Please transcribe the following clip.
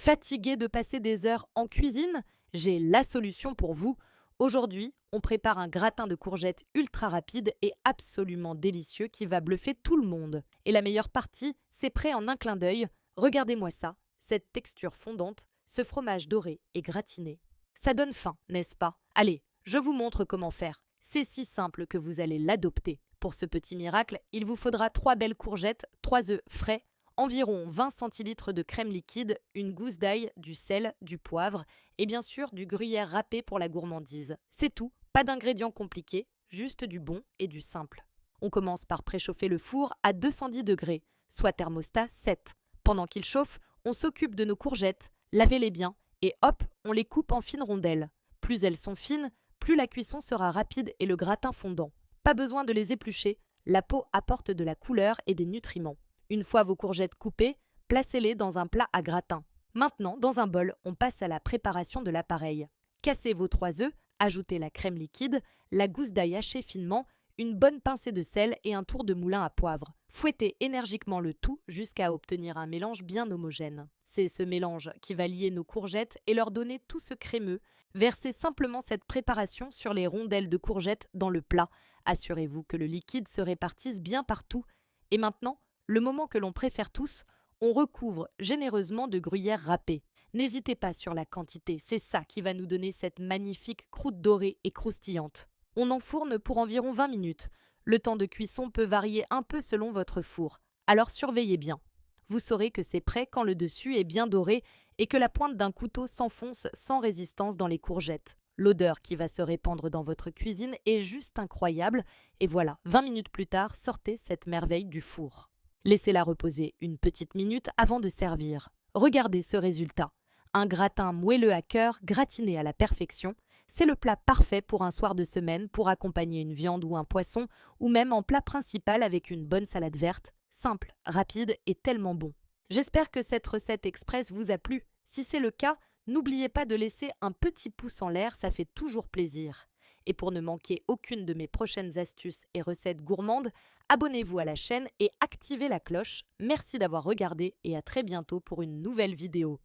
Fatigué de passer des heures en cuisine? J'ai la solution pour vous. Aujourd'hui, on prépare un gratin de courgettes ultra rapide et absolument délicieux qui va bluffer tout le monde. Et la meilleure partie, c'est prêt en un clin d'œil. Regardez-moi ça, cette texture fondante, ce fromage doré et gratiné. Ça donne faim, n'est-ce pas? Allez, je vous montre comment faire. C'est si simple que vous allez l'adopter. Pour ce petit miracle, il vous faudra 3 belles courgettes, 3 œufs frais, environ 20 centilitres de crème liquide, une gousse d'ail, du sel, du poivre et bien sûr du gruyère râpé pour la gourmandise. C'est tout, pas d'ingrédients compliqués, juste du bon et du simple. On commence par préchauffer le four à 210 degrés, soit thermostat 7. Pendant qu'il chauffe, on s'occupe de nos courgettes, lavez-les bien et hop, on les coupe en fines rondelles. Plus elles sont fines, plus la cuisson sera rapide et le gratin fondant. Pas besoin de les éplucher, la peau apporte de la couleur et des nutriments. Une fois vos courgettes coupées, placez-les dans un plat à gratin. Maintenant, dans un bol, on passe à la préparation de l'appareil. Cassez vos 3 œufs, ajoutez la crème liquide, la gousse d'ail hachée finement, une bonne pincée de sel et un tour de moulin à poivre. Fouettez énergiquement le tout jusqu'à obtenir un mélange bien homogène. C'est ce mélange qui va lier nos courgettes et leur donner tout ce crémeux. Versez simplement cette préparation sur les rondelles de courgettes dans le plat. Assurez-vous que le liquide se répartisse bien partout. Et maintenant, le moment que l'on préfère tous, on recouvre généreusement de gruyère râpée. N'hésitez pas sur la quantité, c'est ça qui va nous donner cette magnifique croûte dorée et croustillante. On enfourne pour environ 20 minutes. Le temps de cuisson peut varier un peu selon votre four, alors surveillez bien. Vous saurez que c'est prêt quand le dessus est bien doré et que la pointe d'un couteau s'enfonce sans résistance dans les courgettes. L'odeur qui va se répandre dans votre cuisine est juste incroyable. Et voilà, 20 minutes plus tard, sortez cette merveille du four. Laissez-la reposer une petite minute avant de servir. Regardez ce résultat. Un gratin moelleux à cœur, gratiné à la perfection. C'est le plat parfait pour un soir de semaine, pour accompagner une viande ou un poisson, ou même en plat principal avec une bonne salade verte. Simple, rapide et tellement bon. J'espère que cette recette express vous a plu. Si c'est le cas, n'oubliez pas de laisser un petit pouce en l'air, ça fait toujours plaisir. Et pour ne manquer aucune de mes prochaines astuces et recettes gourmandes, abonnez-vous à la chaîne et activez la cloche. Merci d'avoir regardé et à très bientôt pour une nouvelle vidéo.